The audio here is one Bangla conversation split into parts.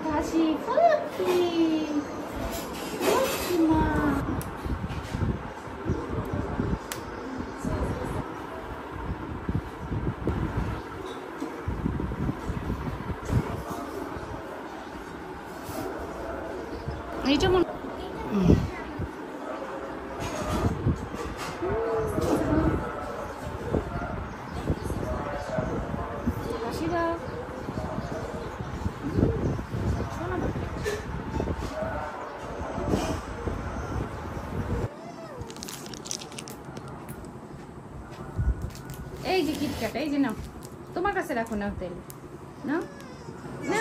다시 플러피 그렇지마 이 점은 다시 가 এই যে কিটক্যাট এই যে নাও তোমার কাছে রাখো নাও তেল নাও না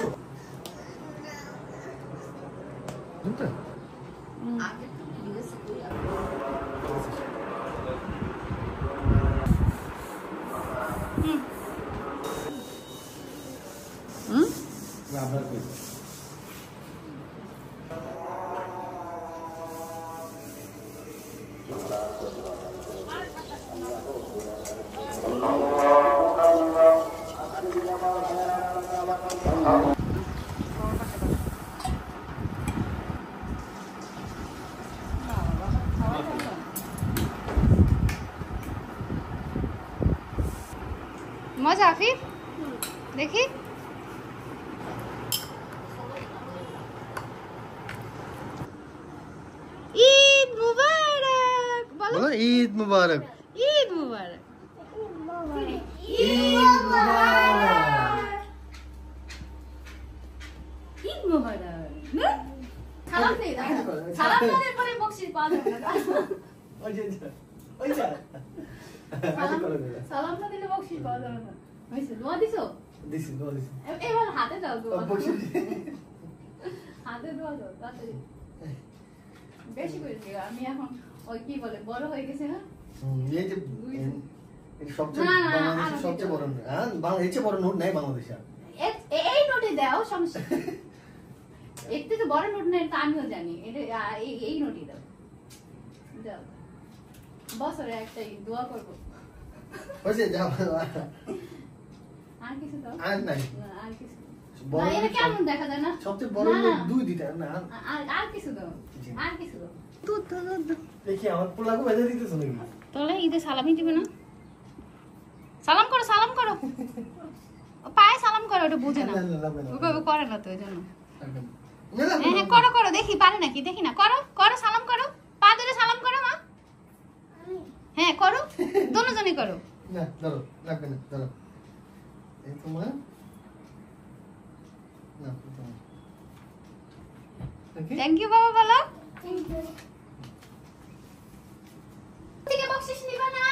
मजा आफिफ देखी ईद मुबारक बोलो ईद मुबारक ईद मुबारक ईद मुबारक ईद मुबारक ना 사람 내다 사람들 পরে বকশিশ পাওয়া যাবে না ওই যা সালাম না দিলে বকশিশ পাওয়া যাবে না হইছে দোয়া দিছো দিছি এবার হাতে দাও দোয়া বকশিশ হাতে দোয়া দাও তাড়াতাড়ি বেশি করে দিও আমি এখন ওই কি বলে বড় হয়ে গেছে না এই যে সবচেয়ে বড় হ্যাঁ বাংলাদেশে বড় নোট নাই বাংলাদেশে এই নোটে দাও সমস্যা এর থেকে বড় নোট নেই তা আমিও জানি এটা এই নোটই দাও দাও বছরে একটাই দোয়া করবো হয়েছে যা আর কিছু দাও আর নাই আর কিছু বড় এটা কেমন দেখা যায় না সবচেয়ে বড় নোট দুই দিতে না আর কিছু দাও আর কিছু দাও দেখি আমার পোলাকে বেঁধে দিতেছ নাকি তাহলে ঈদে সালামি দিবে না সালাম করো পায়ে সালাম করো ওটা বুঝে না ওকে করে না তো এজন্য হ্যাঁ করো করো দেখি পারে নাকি দেখি না করো করো সালাম করো পা ধরে সালাম করো মা হ্যাঁ করো দুজনেই করো না ধরো লাগবে না ধরো এই তোমার না থ্যাংক ইউ বাবা বলো থ্যাংক ইউ থেকে বকশিশ নিবা না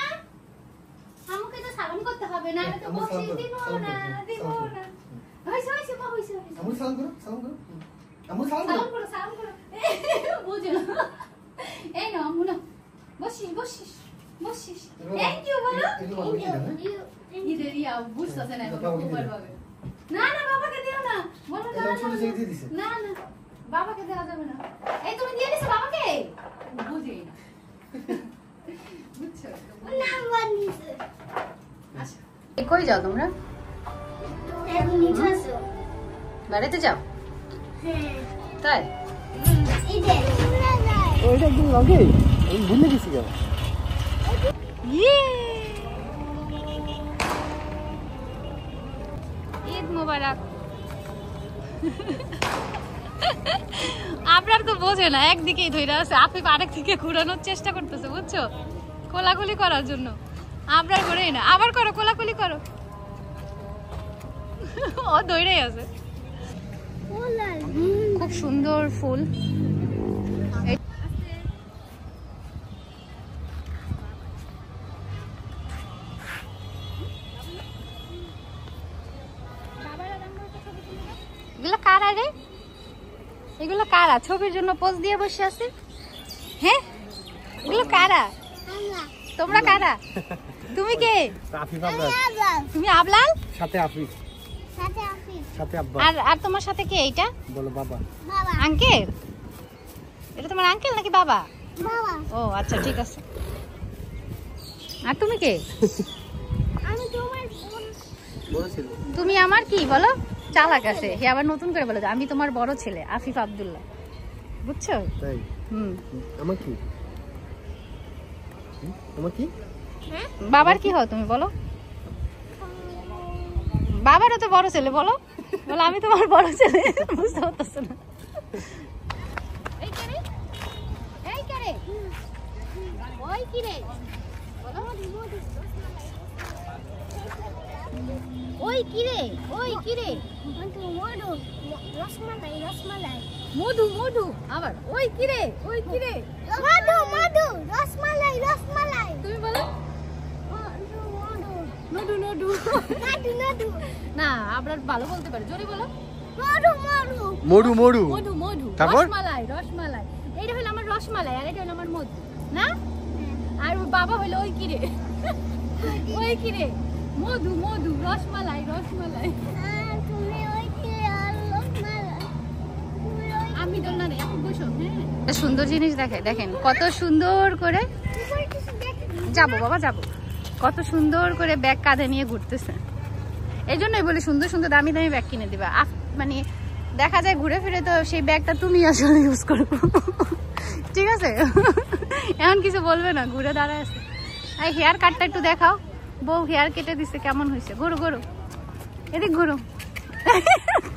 আমাকে তো সালাম করতে হবে না তো বকশিশ দিব না হইছে মা হইছে আমু সালাম করো আমু সালাম করো বুঝো এই নাও আমু না বকশিশ থ্যাংক ইউ বলো ঈদের ইয়া বুঝতেছে না উপর ভাবে না বাবাকে দিও না বলো না না বাবাকে দেওয়া যাবে না এই তুমি দিয়ে দিছো বাবাকে বুঝেই না বুঝছো না বানিছে আচ্ছা কই যাও তোমরা বাড়িতে যাও হ্যাঁ তাই ওইটা একদম লগে আমি ভুলে গেছি কেন ঈদ মুবারক আপনার তো বোঝে না একদিকেই ধরে আছে আফিফ আরেক দিকে ঘুরানোর চেষ্টা করতেছে বুঝছো কোলাকুলি করার জন্য আপনার করেই না আবার করো কোলাকুলি করো ও ধরেই আছে খুব সুন্দর ফুল এগুলো কারা রে এগুলো কারা ছবির জন্য পোজ দিয়ে বসে আছে হ্যাঁ এগুলো কারা তোমরা কারা তুমি কে আফিফ আবলাল তুমি আবলাল সাথে আফিফ সাথে আব্বা। আর তোমার সাথে কে এইটা? বলো বাবা। বাবা। আঙ্কেল? এটা তোমার আঙ্কেল নাকি বাবা? বাবা। ও আচ্ছা ঠিক আছে। আর তুমি কে? আমি তোমার বড় ছেলে। তুমি আমার কি বলো? চালাক আছে। হে আবার নতুন করে বলে আমি তোমার বড় ছেলে আফিফ আব্দুল্লাহ। বুঝছো? তাই। হুম। আমার কি? আমার কি? বাবার কি হও তুমি বলো? বাবারও তো বড় ছেলে বলো। বলো আমি তোমার বড় ছেলে। বুঝতে পারতেছ না? এই কে রে? এই কে রে? ওই কি রে? বলো। ওই কি রে? ওই কি রে? মধু মধু রসমালাই রসমালাই মধু মধু আবার ওই কি রে? ওই কি রে? মধু মধু রসমালাই রসমালাই তুমি বলো। মধু মধু নডু নডু। মধু মধু না আবার ভালো বলতে পারে জোরে বলো। মধু মধু মধু মধু। মধু মধু তারপর? রসমালাই রসমালাই। এইটা হলো আমার রসমালাই আর এটা হলো আমার মধু না? আর ওর বাবা হলো ওই কি রে? ওই কি রে? মধু মধু রসমালাই রসমালাই। তুমি ওই কি রসমালাই তুমি ওই আমি দোল না রে এখন বসো। হ্যাঁ সুন্দর জিনিস দেখে দেখেন কত সুন্দর করে উপরে কিছু দেখি যাবো বাবা যাবো। কত সুন্দর করে ব্যাগ কাঁধে নিয়ে ঘুরতেছে। এই জন্যই বলি সুন্দর সুন্দর দামি দামি ব্যাগ কিনে দিবা। মানে দেখা যায় ঘুরে ফিরে তো সেই ব্যাগটা তুমি আসলে ইউজ করো। ঠিক আছে? এমন কিছু বলবে না ঘুরে দাঁড়ায় আছে। এই হেয়ার কাটটা একটু দেখাও। বউ হেয়ার কেটে দিচ্ছে কেমন হয়েছে? ঘুরো ঘুরো এদিক ঘুরো।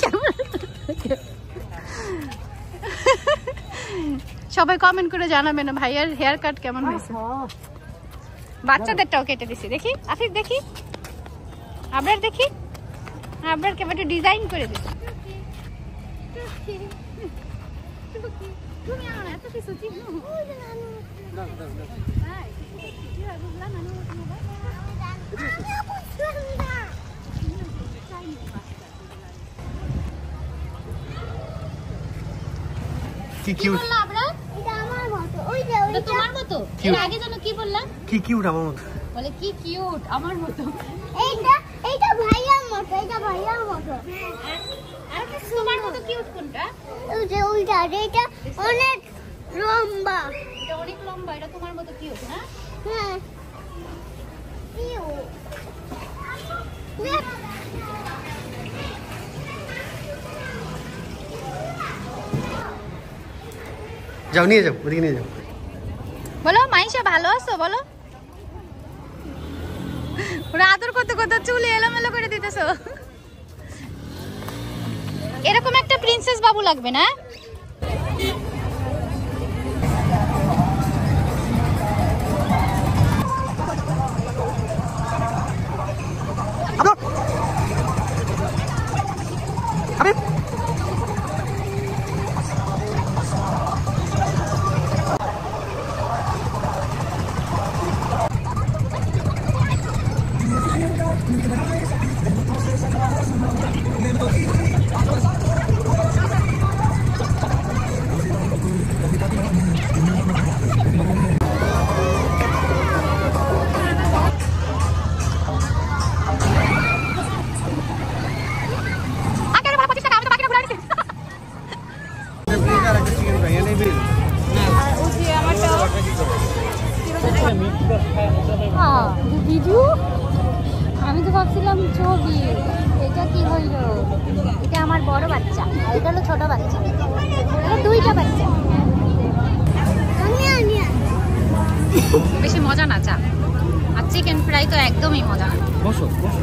কেমন? সবাই কমেন্ট করে জানাবে না ভাইয়ার হেয়ার কাট কেমন হয়েছে। বাচ্চাদেরটাও কেটে দিছি দেখি আফিফ দেখি আবরার দেখি আবরার কেমন একটু ডিজাইন করে দিছি। তুমি আনো না এত কিছু চিনো। কি কি কিউট। বললা আবরার? এটা আমার মতো ওই যে এটা তোমার মতো? এর আগে যেন কি বললাম? কি কিউট আমার মতো। বলে কি কিউট আমার মতো। এইটা এইটা ভাইয়ার মতো এটা ভাইয়ার মতো আর তোমার মতো কিউট কোনটা? ওই যে ওইটা এটা অনেক লম্বা এটা অনেক লম্বা এটা তোমার মতো কিউট না? হ্যাঁ ইউ যাও নিয়ে যাও ওদিকে নিয়ে যাও। বলো মাইশা ভালো আছো বলো। ওরা আদর করতে করতে চুল এলোমেলো করে দিতেছো। এরকম একটা প্রিন্সেস বাবু লাগবে না? ভিডিও আমি তো ভাবছিলাম ছবি। এটা কি হইল? এটা আমার বড় বাচ্চা আর এটা হলো ছোট বাচ্চা। এটা দুইটা বাচ্চা। বেশি মজা না চা আর চিকেন ফ্রাই তো একদমই মজা না। বসো বসো।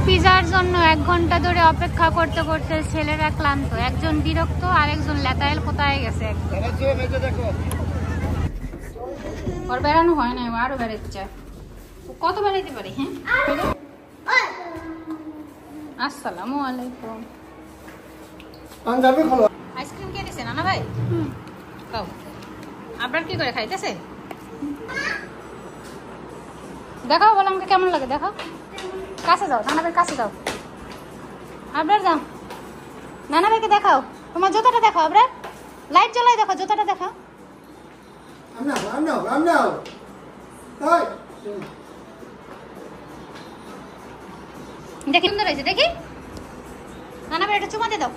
পিজার জন্য 1 ঘন্টা ধরে অপেক্ষা করতে করতে ছেলেরা ক্লান্ত। একজন বিরক্ত আর একজন লেতায়েল কোথায় গেছে। ওর বেড়ানো হয় না আরো বেড়াচ্ছে। কত বেড়াইতে পারি? হ্যাঁ আসসালামু আলাইকুম। আইসক্রিম কে দিছে নানা ভাই? খাও। আপনার কি করে খাইতেছে? দেখাও বলো আমাকে কেমন লাগে দেখাও। কাছে যাও নানা ভাই কাছে যাও। আপনার যাও নানা ভাইকে দেখাও। তোমার জুতাটা দেখাও আপনার। লাইট জ্বলাই দেখো জুতাটা দেখাও। দেখি সুন্দর হয়েছে, দেখি নানা বের একটা চুমা দিয়ে দাও,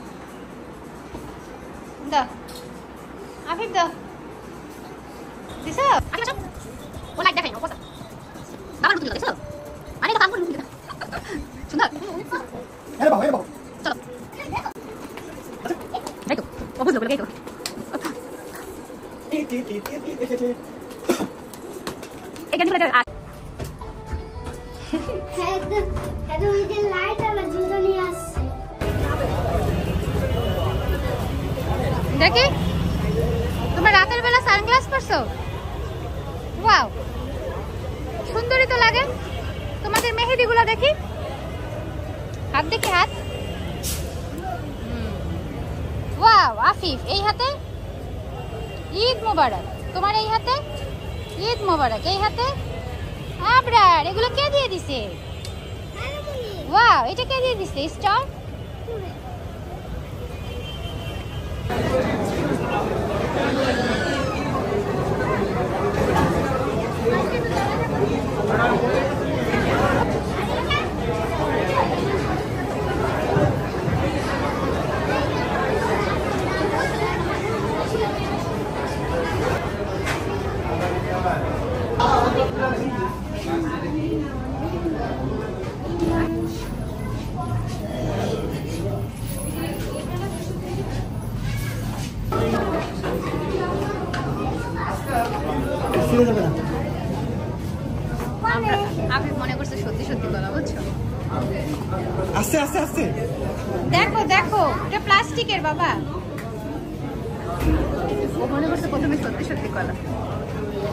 দাও আফিফ দাও, দিছো ও লাইক দেখাই না কথা বাবা লুকিয়ে দিছো আরে তো কাম করে লুকিয়ে সুন্দর আরে বাবা চলো দেখো ও বুঝলো বলে গেছো এখানে বলে দাও এটা ওই যে লাইট আর জুতো নিয়ে আসছে। দেখি তোমার রাতের বেলা সানগ্লাস পরছো, ওয়াও সুন্দরই তো লাগে। তোমাদের মেহেদিগুলো দেখি, হাত দেখি হাত, ওয়াও আফিফ এই হাতে ঈদ মোবারক, তোমার এই হাতে ঈদ মোবারক, এই হাতে আবরার, এগুলো কে দিয়ে দিছে? ওয়াও এটা কে দিয়ে দিছে স্টার? আপনি মনে করছে সত্যি সত্যি বলা, বুঝছো? আস্তে আস্তে আস্তে দেখো দেখো এটা প্লাস্টিকের বাবা, ও মনে করছে প্রথমে সত্যি সত্যি কলা,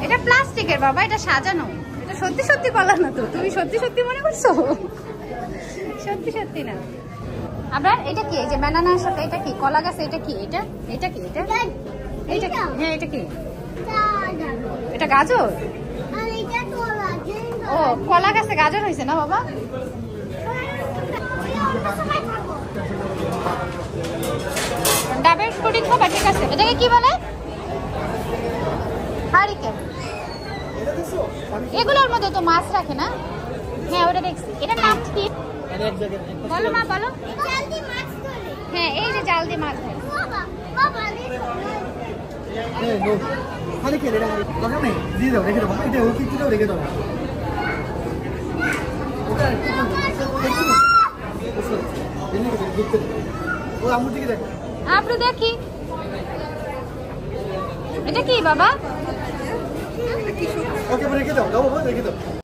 এটা প্লাস্টিকের বাবা, এটা সাজানো, এটা সত্যি সত্যি কলা না তো, তুমি সত্যি সত্যি মনে করছো? সত্যি সত্যি না। আবার এটা কি, এই যে ব্যানানার সাথে এটা কি, কলা গাছ, এটা কি, এটা এটা কি, এটা এটা কি, হ্যাঁ এটা কি, এটা গাজর? আর এটা কলা, ও কলা গাছে গাজর হয়েছে না বাবা? ডাবের পুডিং খাবা, ঠিক আছে। এটাকে কি বলে? হারিকেন। এগুলোর মধ্যে তো মাছ রাখে না? হ্যাঁ ওটা দেখছি, এটার নাম কি বলো মা, বলো। জাল দিয়ে মাছ ধরে। হ্যাঁ এই যে জাল দিয়ে মাছ ধরে। বাবা বাবা দেখো। এই নো খালি কে রেডা দরকার নেই, দিয়ে দাও, রেখে দাও, এটা ওকে কি দাও, রেখে দাও ওটা ও আমুর দিকে দেখো, আপনি দেখি এটা কি বাবা? ওকে রেখে দাও, দাও বাবা রেখে দাও।